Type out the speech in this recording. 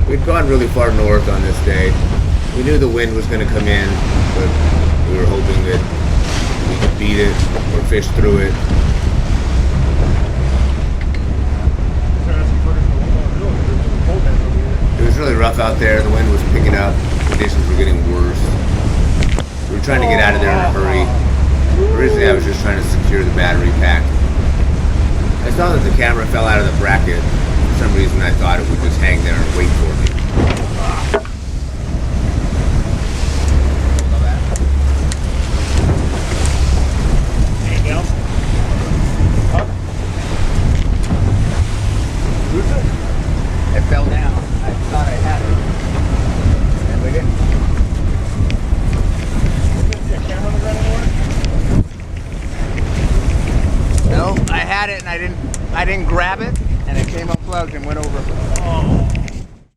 We'd gone really far north on this day. We knew the wind was going to come in, but we were hoping that we could beat it or fish through it. It was really rough out there. The wind was picking up. Conditions were getting worse. We were trying to get out of there in a hurry. Originally, I was just trying to secure the battery pack. I saw that the camera fell out of the bracket. For some reason, I thought it would just